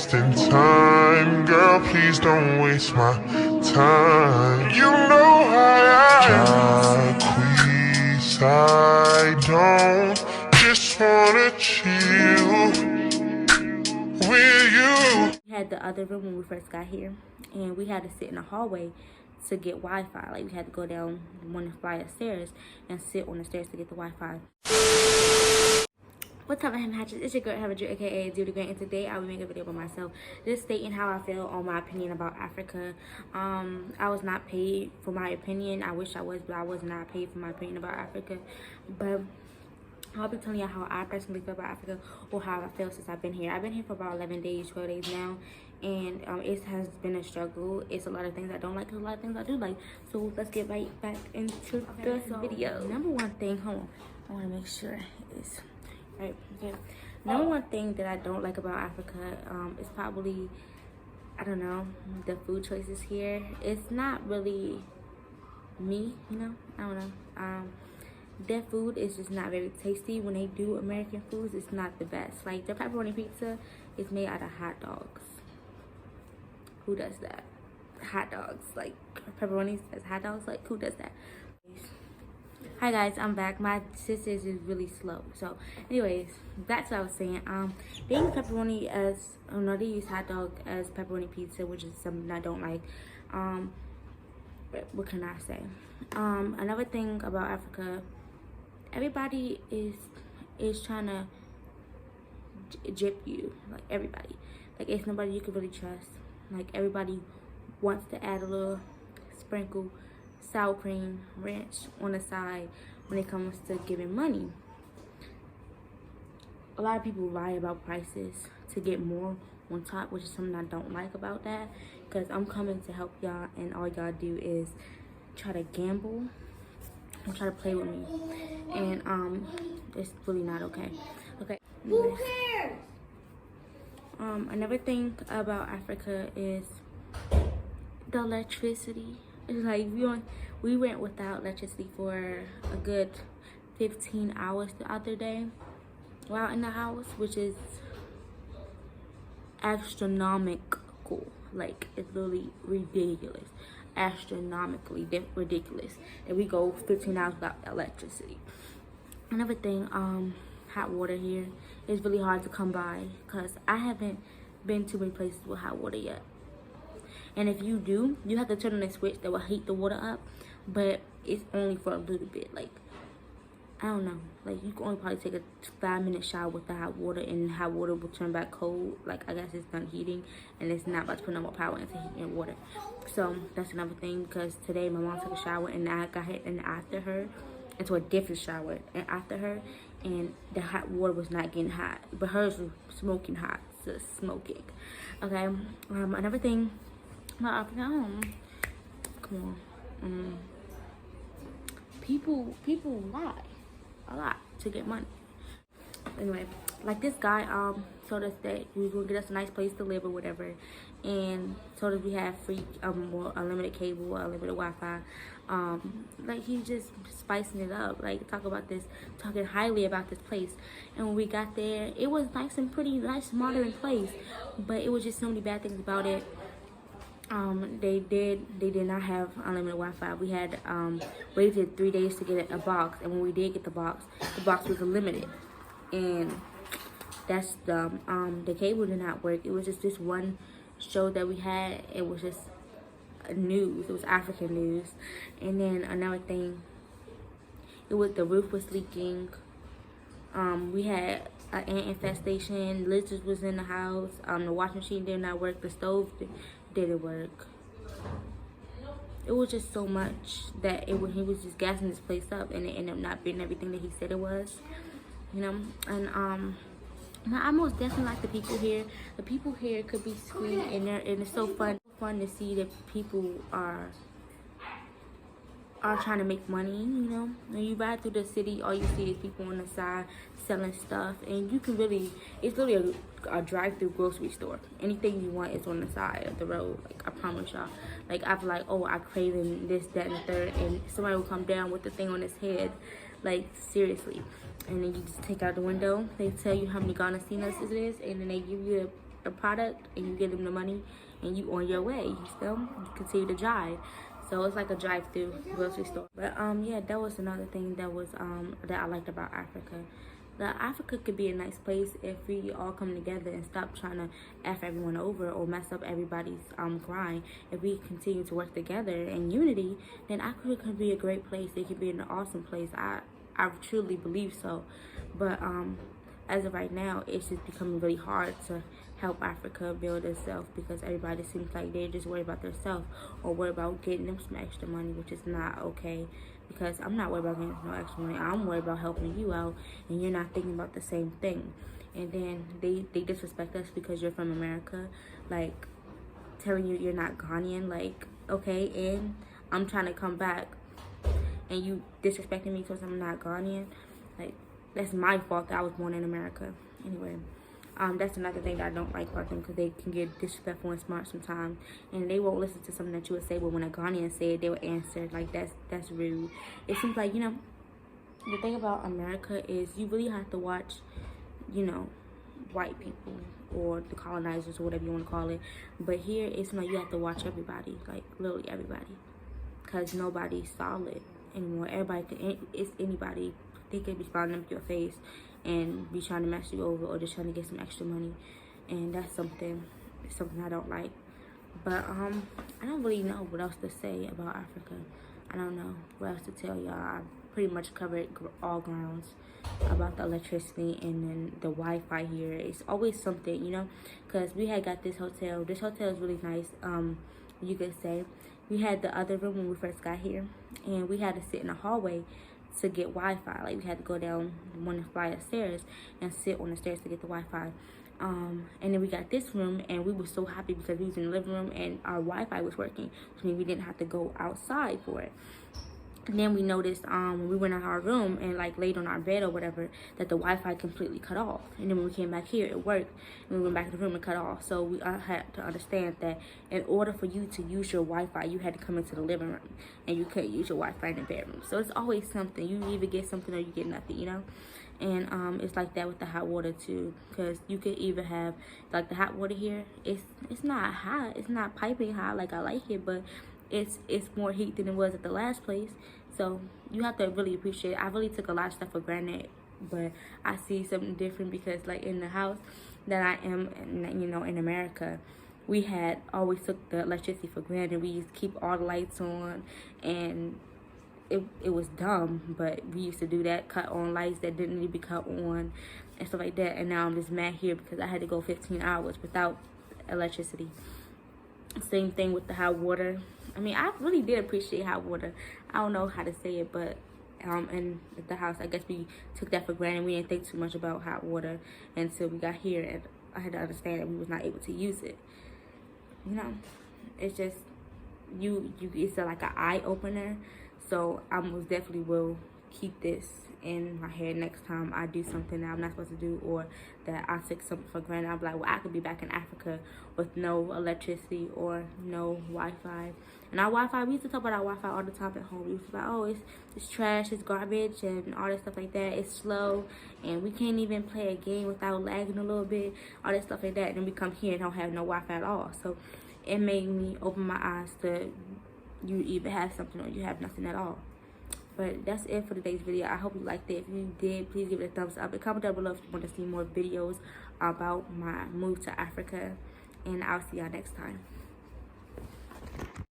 wasting time. Girl, please don't waste my time. You know how I Jacquees, I don't just wanna chill with you. We had the other room when we first got here, and we had to sit in the hallway to get Wi-Fi. Like, we had to go down one flight of stairs and sit on the stairs to get the Wi-Fi. What's up, hatches? It's your girl, Havager, aka Judy Grant, and today I will make a video about myself, just stating how I feel on my opinion about Africa. I was not paid for my opinion. I wish I was, but I was not paid for my opinion about Africa. But I'll be telling you how I personally feel about Africa, or how I feel since I've been here. I've been here for about 11 days, 12 days now, and it has been a struggle. It's a lot of things I don't like, a lot of things I do like. So let's get right back into this video. Number one thing, hold on, I want to make sure it's right. Okay. Number one thing that I don't like about Africa is probably, I don't know, the food choices here. It's not really me, you know. I don't know. Their food is just not very tasty. When they do American foods, it's not the best. Like, the pepperoni pizza is made out of hot dogs. Who does that? Hot dogs, like pepperonis as hot dogs. Like, who does that? Hi guys, I'm back. My sister is really slow. So, anyways, that's what I was saying. They use pepperoni as, no, they use hot dog as pepperoni pizza, which is something I don't like. What can I say? Another thing about Africa, everybody is trying to jip you. Like, everybody. Like, it's nobody you can really trust. Like, everybody wants to add a little sprinkle sour cream ranch on the side when it comes to giving money. A lot of people lie about prices to get more on top, which is something I don't like about that, because I'm coming to help y'all, and all y'all do is try to gamble and try to play with me, and it's really not okay. Who cares? Another thing about Africa is the electricity. It's like we went without electricity for a good 15 hours the other day while in the house, which is astronomical. Like, it's literally ridiculous, astronomically ridiculous that we go 15 hours without electricity. Another thing, hot water here is really hard to come by, because I haven't been to many places with hot water yet. And if you do, you have to turn on a switch that will heat the water up, but it's only for a little bit. Like, I don't know. Like, you can only probably take a 5-minute shower with the hot water, and hot water will turn back cold. Like, I guess it's done heating, and it's not about to put no more power into heating water. So that's another thing, because today my mom took a shower, and I got hit and after her into a different shower and after her, and the hot water was not getting hot, but hers was smoking hot, just smoking. Okay. Another thing. Come on. People lie a lot to get money. Anyway, like, this guy told us that he was gonna get us a nice place to live or whatever, and told us we have free more unlimited cable, unlimited Wi-Fi. Like, he just spicing it up, like talking highly about this place. And when we got there, it was nice and pretty, nice modern place, but it was just so many bad things about it. They did not have unlimited Wi-Fi. We had waited 3 days to get a box, and when we did get the box was unlimited, and that's the cable did not work. It was just this one show that we had. It was just news. It was African news. And then another thing, it was the roof was leaking. We had an ant infestation. Lizards was in the house. The washing machine did not work. The stove didn't work. It was just so much that he was just gassing this place up, and it ended up not being everything that he said it was, you know. And I most definitely like the people here. The people here could be sweet, and it's so fun to see that people are trying to make money, you know. When you ride through the city, all you see is people on the side selling stuff, and you can really, it's literally a drive-through grocery store. Anything you want is on the side of the road. Like, I promise y'all. Like, I've like, oh, I craving this, that, and the third, and somebody will come down with the thing on his head. Like, seriously. And then you just take out the window. They tell you how many Ghana cinas it is, and then they give you the product and you give them the money and you on your way. You still you continue to drive. So it's like a drive-through grocery store. But yeah, that was another thing that was that I liked about Africa. That Africa could be a nice place if we all come together and stop trying to F everyone over or mess up everybody's grind. If we continue to work together in unity, then Africa could be a great place. It could be an awesome place. I truly believe so. But as of right now, it's just becoming really hard to help Africa build itself because everybody seems like they're just worried about themselves or worried about getting them some extra money, which is not okay. Because I'm not worried about getting no extra money. I'm worried about helping you out, and you're not thinking about the same thing. And then they disrespect us because you're from America, like telling you you're not Ghanaian. Like, okay, and I'm trying to come back, and you disrespecting me because I'm not Ghanaian. Like, that's my fault that I was born in America. Anyway, that's another thing that I don't like about them because they can get disrespectful and smart sometimes, and they won't listen to something that you would say. But when a Ghanaian say it, they would answer like that's rude. It seems like, you know, the thing about America is you really have to watch, you know, white people or the colonizers or whatever you want to call it. But here it's like you have to watch everybody, like literally everybody, because nobody's solid anymore. Everybody can, it's anybody. They could be smiling up your face and be trying to mess you over or just trying to get some extra money, and that's something I don't like. But I don't really know what else to say about Africa. I don't know what else to tell y'all. I pretty much covered all grounds about the electricity and then the Wi-Fi here. It's always something, you know, because we had got this hotel. This hotel is really nice. You could say we had the other room when we first got here, and we had to sit in the hallway to get Wi-Fi. Like, we had to go down one flight of stairs and sit on the stairs to get the Wi-Fi. And then we got this room, and we were so happy because we was in the living room and our Wi-Fi was working, which means we didn't have to go outside for it. And then we noticed when we went in our room and like laid on our bed or whatever, that the Wi-Fi completely cut off. And then when we came back here, it worked. And we went back to the room and cut off. So we had to understand that in order for you to use your Wi-Fi, you had to come into the living room, and you couldn't use your Wi-Fi in the bedroom. So it's always something. You either get something or you get nothing, you know. And it's like that with the hot water too, because you could either have like the hot water here. It's not hot. It's not piping hot like I like it, but it's more heat than it was at the last place. So you have to really appreciate it. I really took a lot of stuff for granted, but I see something different because like in the house that I am, you know, in America, we had always took the electricity for granted. We used to keep all the lights on, and it was dumb, but we used to do that, cut on lights that didn't need to be cut on and stuff like that. And now I'm just mad here because I had to go 15 hours without electricity. Same thing with the hot water. I mean, I really did appreciate hot water. I don't know how to say it, but in the house, I guess we took that for granted. We didn't think too much about hot water until we got here, and I had to understand that we was not able to use it. You know, it's just it's like an eye opener. So I most definitely will keep this in my head next time I do something that I'm not supposed to do, or that I take something for granted. I'm like, well, I could be back in Africa with no electricity or no Wi-Fi. And our Wi-Fi, we used to talk about our Wi-Fi all the time at home. We used to be like, oh, it's trash, it's garbage, and all that stuff like that. It's slow, and we can't even play a game without lagging a little bit, all that stuff like that. And then we come here and don't have no Wi-Fi at all. So it made me open my eyes to you either have something or you have nothing at all. But that's it for today's video. I hope you liked it. If you did, please give it a thumbs up and comment down below if you want to see more videos about my move to Africa. And I'll see y'all next time.